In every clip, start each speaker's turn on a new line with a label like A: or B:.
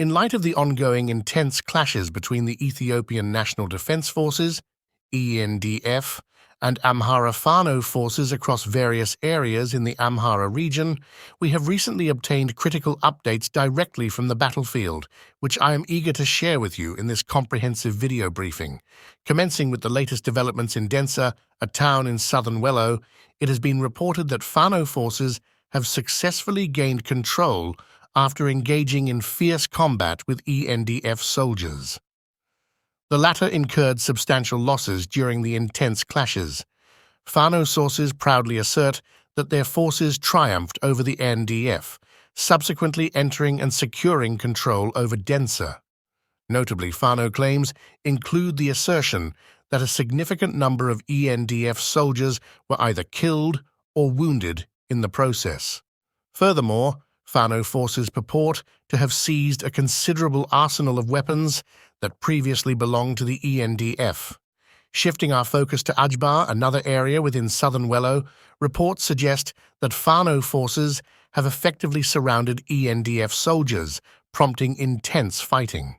A: In light of the ongoing intense clashes between the Ethiopian National Defense Forces, ENDF, and Amhara Fano forces across various areas in the Amhara region, we have recently obtained critical updates directly from the battlefield, which I am eager to share with you in this comprehensive video briefing. Commencing with the latest developments in Densa, a town in southern Wello, it has been reported that Fano forces have successfully gained control after engaging in fierce combat with ENDF soldiers. The latter incurred substantial losses during the intense clashes. Fano sources proudly assert that their forces triumphed over the NDF, subsequently entering and securing control over Densa. Notably, Fano claims include the assertion that a significant number of ENDF soldiers were either killed or wounded in the process. Furthermore, Fano forces purport to have seized a considerable arsenal of weapons that previously belonged to the ENDF. Shifting our focus to Ajbar, another area within southern Wello, reports suggest that Fano forces have effectively surrounded ENDF soldiers, prompting intense fighting.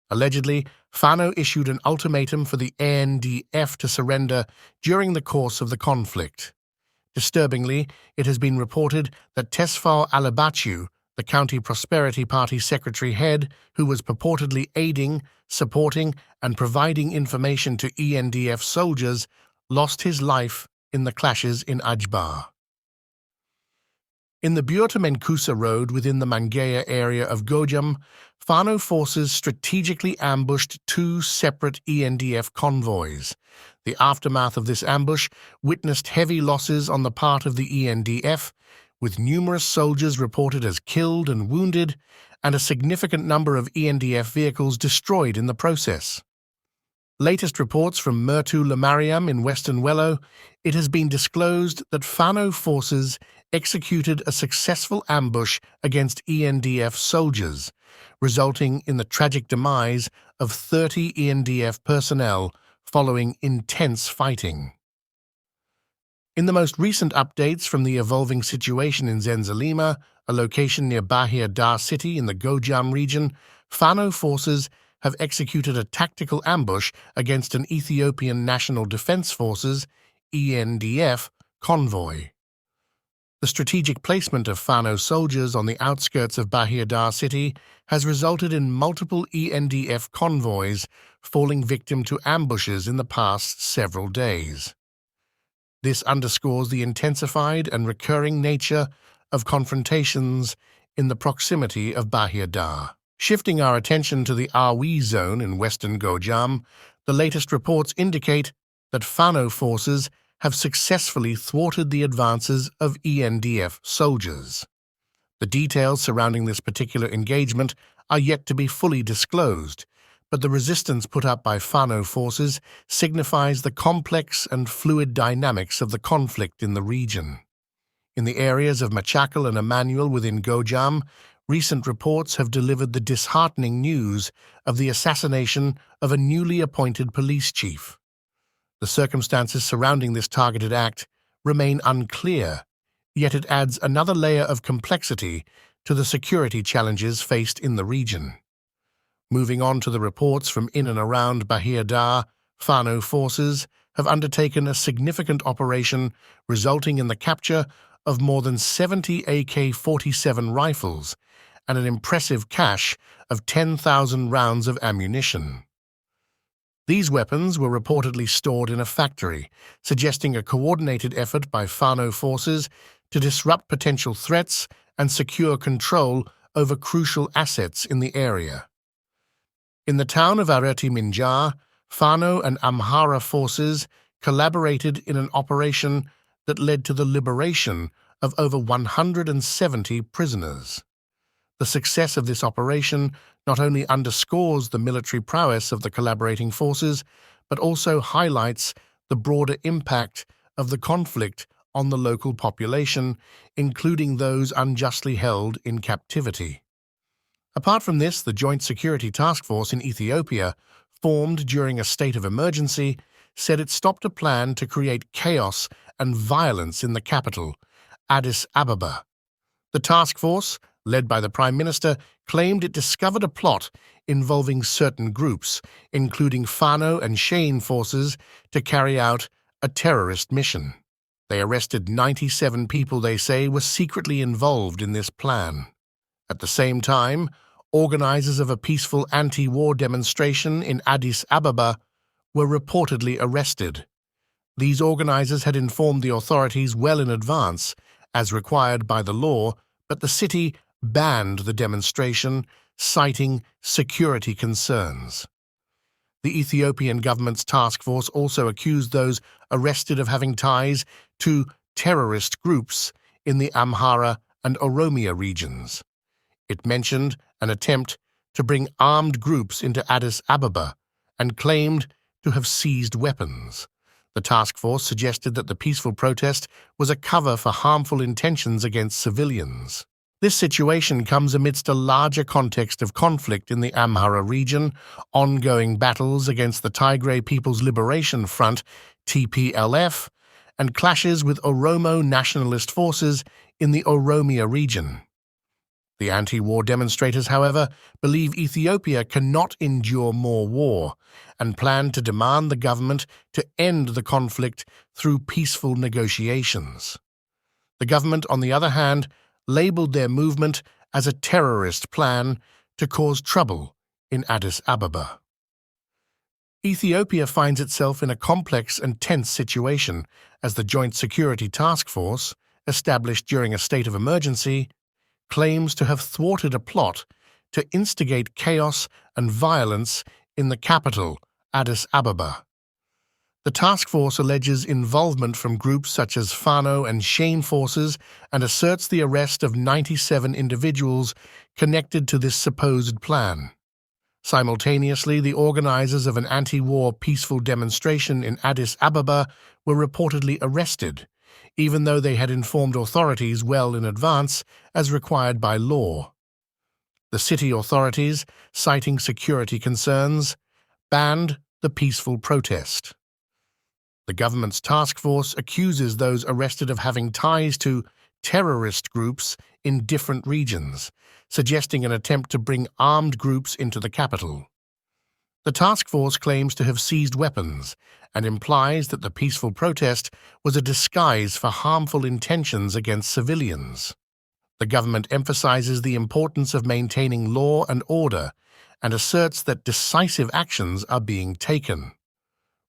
A: Allegedly, Fano issued an ultimatum for the ENDF to surrender during the course of the conflict. Disturbingly, it has been reported that Tesfar Alabachu, the County Prosperity Party secretary head, who was purportedly aiding, supporting, and providing information to ENDF soldiers, lost his life in the clashes in Ajbar. In the Burta-Menkusa road within the Mangeya area of Gojam, Fano forces strategically ambushed two separate ENDF convoys. The aftermath of this ambush witnessed heavy losses on the part of the ENDF, with numerous soldiers reported as killed and wounded, and a significant number of ENDF vehicles destroyed in the process. Latest reports from Mertu Lamariam in western Wello, it has been disclosed that Fano forces executed a successful ambush against ENDF soldiers, resulting in the tragic demise of 30 ENDF personnel following intense fighting. In the most recent updates from the evolving situation in Zenzalima, a location near Bahirdar city in the Gojam region, Fano forces have executed a tactical ambush against an Ethiopian National Defense Forces (ENDF) convoy. The strategic placement of Fano soldiers on the outskirts of Bahirdar city has resulted in multiple ENDF convoys falling victim to ambushes in the past several days. This underscores the intensified and recurring nature of confrontations in the proximity of Bahirdar. Shifting our attention to the Awi zone in western Gojam, the latest reports indicate that Fano forces have successfully thwarted the advances of ENDF soldiers. The details surrounding this particular engagement are yet to be fully disclosed, but the resistance put up by Fano forces signifies the complex and fluid dynamics of the conflict in the region. In the areas of Machakal and Emmanuel within Gojam, recent reports have delivered the disheartening news of the assassination of a newly appointed police chief. The circumstances surrounding this targeted act remain unclear, yet it adds another layer of complexity to the security challenges faced in the region. Moving on to the reports from in and around Bahirdar, Fano forces have undertaken a significant operation resulting in the capture of more than 70 AK47 rifles and an impressive cache of 10,000 rounds of ammunition. These weapons were reportedly stored in a factory, suggesting a coordinated effort by Fano forces to disrupt potential threats and secure control over crucial assets in the area. In the town of Areti Minjar, Fano and Amhara forces collaborated in an operation that led to the liberation of over 170 prisoners. The success of this operation not only underscores the military prowess of the collaborating forces, but also highlights the broader impact of the conflict on the local population, including those unjustly held in captivity. Apart from this, the Joint Security Task Force in Ethiopia, formed during a state of emergency, said it stopped a plan to create chaos and violence in the capital, Addis Ababa. The task force, led by the Prime Minister, claimed it discovered a plot involving certain groups, including Fano and Shane forces, to carry out a terrorist mission. They arrested 97 people they say were secretly involved in this plan. At the same time, organizers of a peaceful anti-war demonstration in Addis Ababa were reportedly arrested. These organizers had informed the authorities well in advance, as required by the law, but the city banned the demonstration, citing security concerns. The Ethiopian government's task force also accused those arrested of having ties to terrorist groups in the Amhara and Oromia regions. It mentioned an attempt to bring armed groups into Addis Ababa and claimed to have seized weapons. The task force suggested that the peaceful protest was a cover for harmful intentions against civilians. This situation comes amidst a larger context of conflict in the Amhara region, ongoing battles against the Tigray People's Liberation Front, TPLF, and clashes with Oromo nationalist forces in the Oromia region. The anti-war demonstrators, however, believe Ethiopia cannot endure more war and plan to demand the government to end the conflict through peaceful negotiations. The government, on the other hand, labeled their movement as a terrorist plan to cause trouble in Addis Ababa. Ethiopia finds itself in a complex and tense situation as the Joint Security Task Force, established during a state of emergency, claims to have thwarted a plot to instigate chaos and violence in the capital, Addis Ababa. The task force alleges involvement from groups such as Fano and Shane forces and asserts the arrest of 97 individuals connected to this supposed plan. Simultaneously, the organizers of an anti-war peaceful demonstration in Addis Ababa were reportedly arrested, even though they had informed authorities well in advance, as required by law. The city authorities, citing security concerns, banned the peaceful protest. The government's task force accuses those arrested of having ties to terrorist groups in different regions, suggesting an attempt to bring armed groups into the capital. The task force claims to have seized weapons and implies that the peaceful protest was a disguise for harmful intentions against civilians. The government emphasizes the importance of maintaining law and order and asserts that decisive actions are being taken.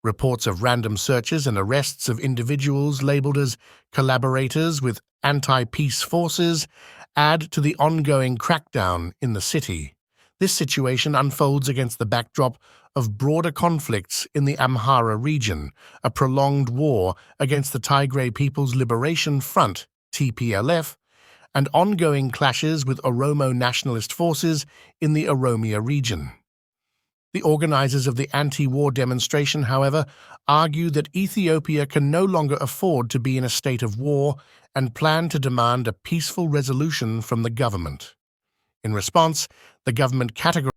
A: Reports of random searches and arrests of individuals labeled as collaborators with anti-peace forces add to the ongoing crackdown in the city. This situation unfolds against the backdrop of broader conflicts in the Amhara region, a prolonged war against the Tigray People's Liberation Front, TPLF, and ongoing clashes with Oromo nationalist forces in the Oromia region. The organizers of the anti-war demonstration, however, argue that Ethiopia can no longer afford to be in a state of war and plan to demand a peaceful resolution from the government. In response, the government categorized